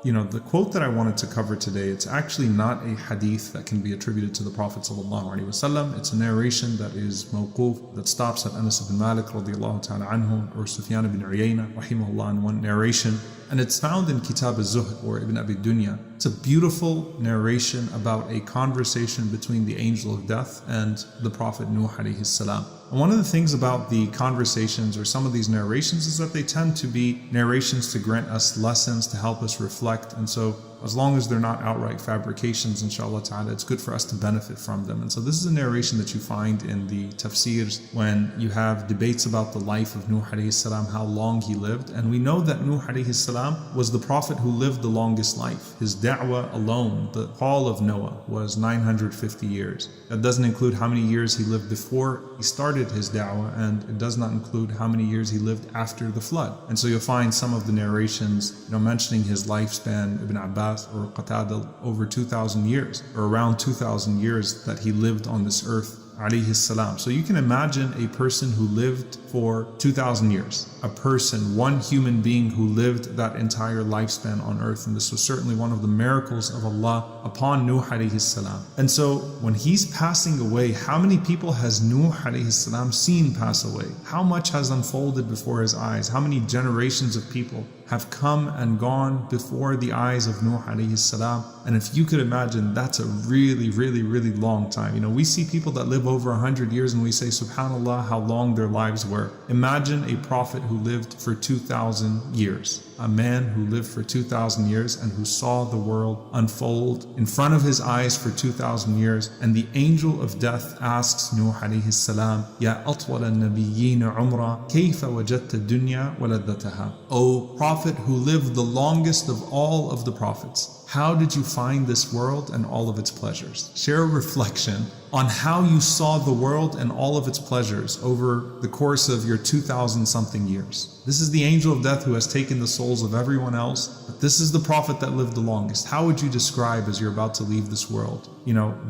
The quote that I wanted to cover today, it's actually not a hadith that can be attributed to the Prophet ﷺ. It's a narration that is mawquf, that stops at Anas ibn Malik radiallahu ta'ala anhu, or Sufyan ibn Uyayna rahimahullah in one narration. And it's found in Kitab al-Zuhd or Ibn Abi Dunya. It's a beautiful narration about a conversation between the angel of death and the Prophet Nuh alayhi salam. And one of the things about the conversations or some of these narrations is that they tend to be narrations to grant us lessons, to help us reflect. And so as long as they're not outright fabrications, inshallah ta'ala, it's good for us to benefit from them. And so this is a narration that you find in the tafsirs when you have debates about the life of Nuh alayhi salam, how long he lived. And we know that Nuh alayhi salam was the prophet who lived the longest life. His da'wah alone, the call of Noah, was 950 years. That doesn't include how many years he lived before he started his da'wah, and it does not include how many years he lived after the flood. And so you'll find some of the narrations, mentioning his lifespan, Ibn Abbas or Qatada, over 2,000 years, or around 2,000 years that he lived on this earth, alayhi salam. So you can imagine a person who lived for 2,000 years, a person, one human being who lived that entire lifespan on earth. And this was certainly one of the miracles of Allah upon Nuh alayhi salam. And so when he's passing away, how many people has Nuh alayhi salam seen pass away? How much has unfolded before his eyes? How many generations of people have come and gone before the eyes of Nuh alayhi salam? And if you could imagine, that's a really, really, really long time. We see people that live over 100 years and we say, subhanallah, how long their lives were. Imagine a prophet who lived for 2,000 years. A man who lived for 2,000 years and who saw the world unfold in front of his eyes for 2,000 years. And the angel of death asks Nuh alayhi salam, Ya atwal al-nabiyyina umra, kayfa wajadta dunya waladataha. O prophet who lived the longest of all of the prophets, how did you find this world and all of its pleasures? Share a reflection on how you saw the world and all of its pleasures over the course of your 2,000 something years. This is the angel of death who has taken the souls of everyone else, but this is the prophet that lived the longest. How would you describe, as you're about to leave this world,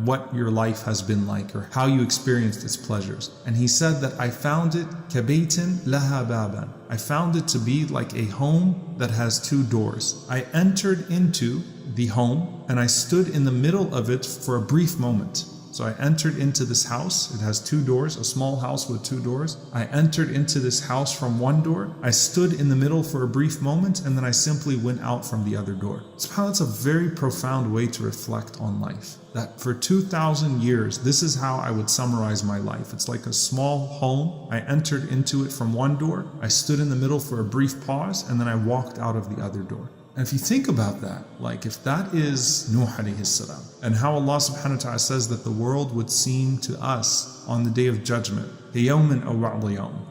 what your life has been like, or how you experienced its pleasures? And he said that I found it kabaitin laha baban. I found it to be like a home that has two doors. I entered into the home and I stood in the middle of it for a brief moment. So I entered into this house. It has two doors, a small house with two doors. I entered into this house from one door. I stood in the middle for a brief moment, and then I simply went out from the other door. That's a very profound way to reflect on life. That for 2,000 years, this is how I would summarize my life. It's like a small home. I entered into it from one door. I stood in the middle for a brief pause, and then I walked out of the other door. And if you think about that, like if that is Nuh alayhi salam, and how Allah subhanahu wa ta'ala says that the world would seem to us on the day of judgment,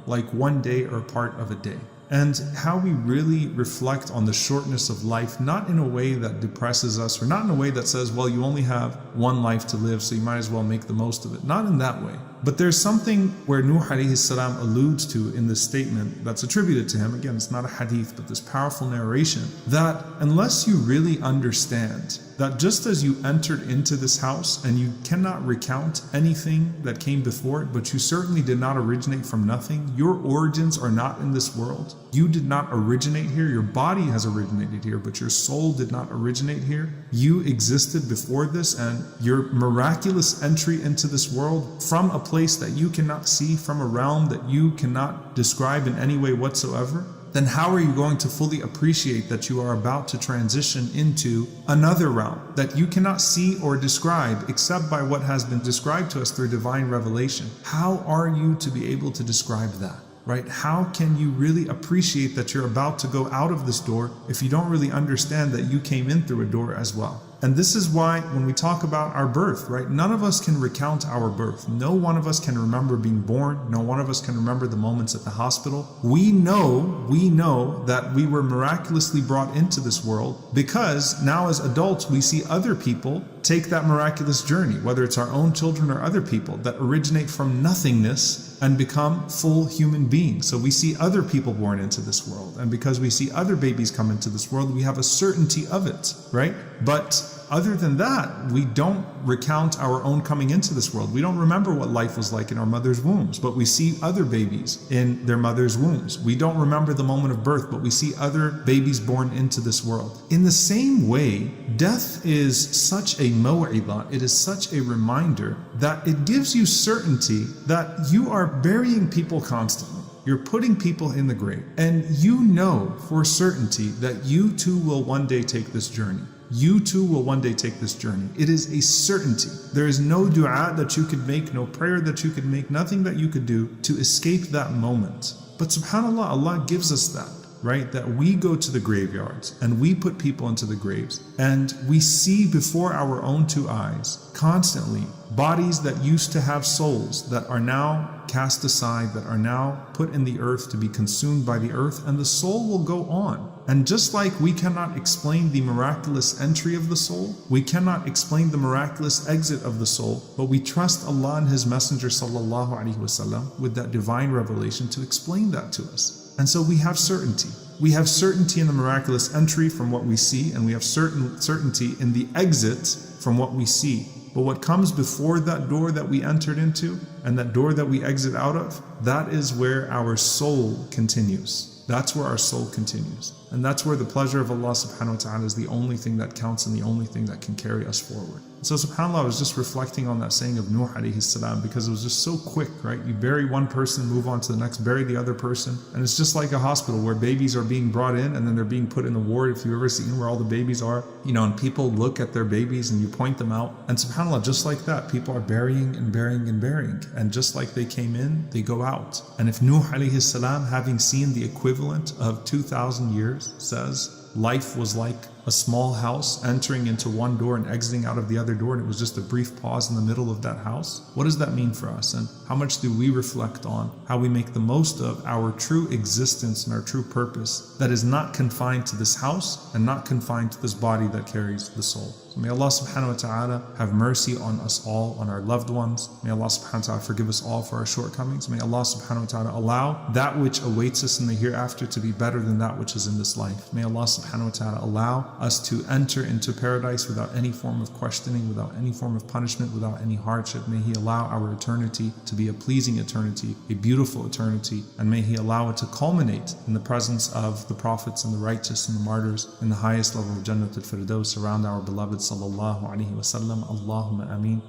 like one day or part of a day. And how we really reflect on the shortness of life, not in a way that depresses us, or not in a way that says, well, you only have one life to live, so you might as well make the most of it. Not in that way. But there's something where Nuh alayhi salam alludes to in this statement that's attributed to him. Again, it's not a hadith, but this powerful narration, that unless you really understand that just as you entered into this house and you cannot recount anything that came before it, but you certainly did not originate from nothing. Your origins are not in this world. You did not originate here. Your body has originated here, but your soul did not originate here. You existed before this, and your miraculous entry into this world from a place that you cannot see, from a realm that you cannot describe in any way whatsoever, then how are you going to fully appreciate that you are about to transition into another realm that you cannot see or describe except by what has been described to us through divine revelation? How are you to be able to describe that? Right? How can you really appreciate that you're about to go out of this door if you don't really understand that you came in through a door as well? And this is why when we talk about our birth, right, none of us can recount our birth. No one of us can remember being born. No one of us can remember the moments at the hospital. We know that we were miraculously brought into this world because now as adults we see other people take that miraculous journey, whether it's our own children or other people that originate from nothingness and become full human beings. So we see other people born into this world, and because we see other babies come into this world, we have a certainty of it, right? But Other than that, we don't recount our own coming into this world. We don't remember what life was like in our mother's wombs, but we see other babies in their mother's wombs. We don't remember the moment of birth, but we see other babies born into this world. In the same way, death is such a maw'idah, it is such a reminder that it gives you certainty that you are burying people constantly. You're putting people in the grave, and you know for certainty that you too will one day take this journey. You too will one day take this journey. It is a certainty. There is no dua that you could make, no prayer that you could make, nothing that you could do to escape that moment. But subhanAllah, Allah gives us that, right? That we go to the graveyards and we put people into the graves, and we see before our own two eyes constantly bodies that used to have souls that are now cast aside, that are now put in the earth to be consumed by the earth, and the soul will go on. And just like we cannot explain the miraculous entry of the soul, we cannot explain the miraculous exit of the soul, but we trust Allah and His Messenger sallallahu alaihi wasallam with that divine revelation to explain that to us. And so we have certainty. We have certainty in the miraculous entry from what we see, and we have certainty in the exit from what we see. But what comes before that door that we entered into and that door that we exit out of, that is where our soul continues. That's where our soul continues. And that's where the pleasure of Allah subhanahu wa ta'ala is the only thing that counts and the only thing that can carry us forward. So subhanAllah, I was just reflecting on that saying of Nuh alayhi salam, because it was just so quick, right? You bury one person, move on to the next, bury the other person. And it's just like a hospital where babies are being brought in and then they're being put in the ward. If you've ever seen where all the babies are, and people look at their babies and you point them out. And subhanAllah, just like that, people are burying and burying and burying. And just like they came in, they go out. And if Nuh alayhi salam, having seen the equivalent of 2,000 years, says life was like a small house entering into one door and exiting out of the other door, and it was just a brief pause in the middle of that house. What does that mean for us? And how much do we reflect on how we make the most of our true existence and our true purpose that is not confined to this house and not confined to this body that carries the soul? So may Allah subhanahu wa ta'ala have mercy on us all, on our loved ones. May Allah subhanahu wa ta'ala forgive us all for our shortcomings. May Allah subhanahu wa ta'ala allow that which awaits us in the hereafter to be better than that which is in this life. May Allah subhanahu wa ta'ala allow us to enter into paradise without any form of questioning, without any form of punishment, without any hardship. May He allow our eternity to be a pleasing eternity, a beautiful eternity, and may He allow it to culminate in the presence of the prophets and the righteous and the martyrs in the highest level of Jannat al-Firdaus around our beloved sallallahu alaihi wasallam. Allahumma ameen.